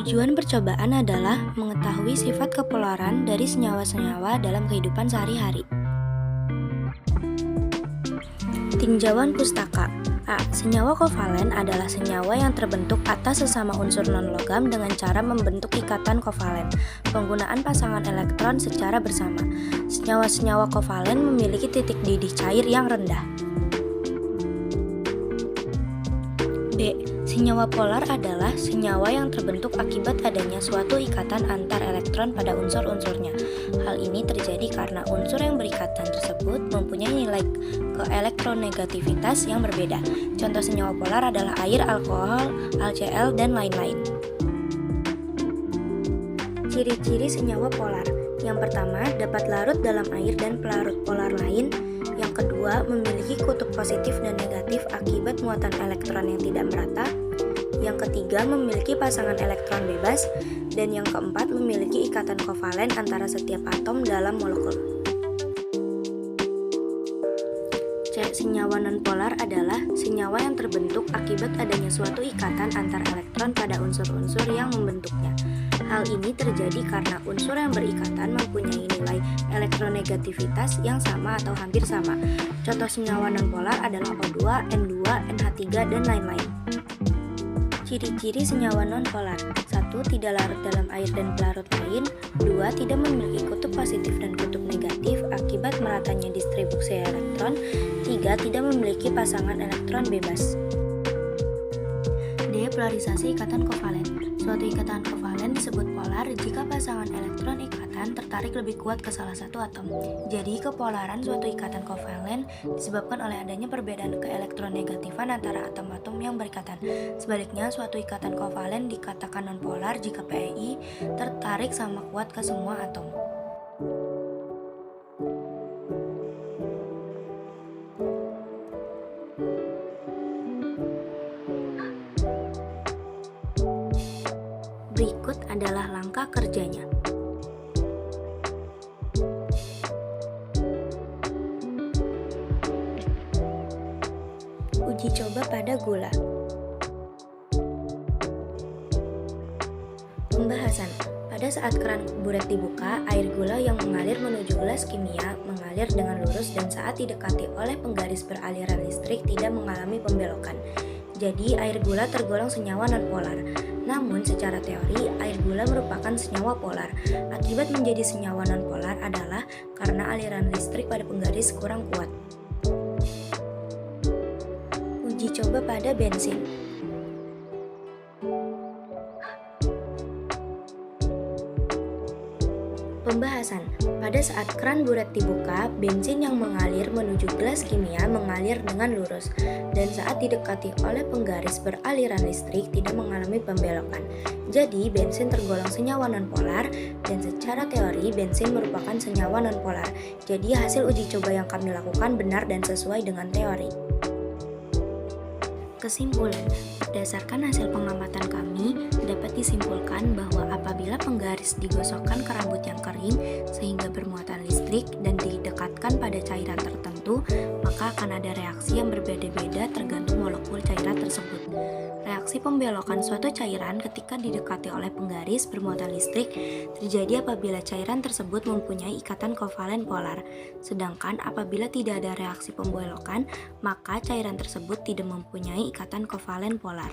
Tujuan percobaan adalah mengetahui sifat kepolaran dari senyawa-senyawa dalam kehidupan sehari-hari. Tinjauan pustaka. A. Senyawa kovalen adalah senyawa yang terbentuk atas sesama unsur non-logam dengan cara membentuk ikatan kovalen, penggunaan pasangan elektron secara bersama. Senyawa-senyawa kovalen memiliki titik didih cair yang rendah. B. Senyawa polar adalah senyawa yang terbentuk akibat adanya suatu ikatan antar elektron pada unsur-unsurnya. Hal ini terjadi karena unsur yang berikatan tersebut mempunyai nilai keelektronegativitas yang berbeda. Contoh senyawa polar adalah air, alkohol, HCl, dan lain-lain. Ciri-ciri senyawa polar. Yang pertama, dapat larut dalam air dan pelarut polar lain. Yang kedua, memiliki kutub positif dan negatif akibat muatan elektron yang tidak merata. Yang ketiga, memiliki pasangan elektron bebas. Dan yang keempat, memiliki ikatan kovalen antara setiap atom dalam molekul. C. Senyawa nonpolar adalah senyawa yang terbentuk akibat adanya suatu ikatan antar elektron pada unsur-unsur yang membentuknya. Hal ini terjadi karena unsur yang berikatan mempunyai nilai elektronegativitas yang sama atau hampir sama. Contoh senyawa nonpolar adalah O2, N2, NH3, dan lain-lain. Ciri-ciri senyawa nonpolar. 1. Tidak larut dalam air dan pelarut lain. 2. Tidak memiliki kutub positif dan kutub negatif akibat meratanya distribusi elektron. 3. Tidak memiliki pasangan elektron bebas. D. Polarisasi ikatan kovalen. Suatu ikatan kovalen disebut polar jika pasangan elektron ikatan tertarik lebih kuat ke salah satu atom. Jadi, kepolaran suatu ikatan kovalen disebabkan oleh adanya perbedaan keelektronegatifan antara atom-atom yang berikatan. Sebaliknya, suatu ikatan kovalen dikatakan nonpolar jika PeI tertarik sama kuat ke semua atom. Berikut adalah langkah kerjanya. Uji coba pada gula. Pembahasan. Pada saat keran buret dibuka, air gula yang mengalir menuju gelas kimia mengalir dengan lurus dan saat didekati oleh penggaris beraliran listrik tidak mengalami pembelokan. Jadi, air gula tergolong senyawa nonpolar. Namun, secara teori, air gula merupakan senyawa polar. Akibat menjadi senyawa nonpolar adalah karena aliran listrik pada penggaris kurang kuat. Uji coba pada bensin. Pembahasan. Pada saat keran buret dibuka, bensin yang mengalir menuju gelas kimia mengalir dengan lurus, dan saat didekati oleh penggaris beraliran listrik tidak mengalami pembelokan. Jadi, bensin tergolong senyawa nonpolar, dan secara teori bensin merupakan senyawa nonpolar. Jadi, hasil uji coba yang kami lakukan benar dan sesuai dengan teori. Kesimpulan, berdasarkan hasil pengamatan kami, dapat disimpulkan bahwa apabila penggaris digosokkan ke rambut yang kering sehingga bermuatan listrik dan didekatkan pada cairan tertentu, maka akan ada reaksi yang berbeda-beda tergantung molekul cairan tersebut. Reaksi pembelokan suatu cairan ketika didekati oleh penggaris bermuatan listrik terjadi apabila cairan tersebut mempunyai ikatan kovalen polar. Sedangkan apabila tidak ada reaksi pembelokan, maka cairan tersebut tidak mempunyai ikatan kovalen polar.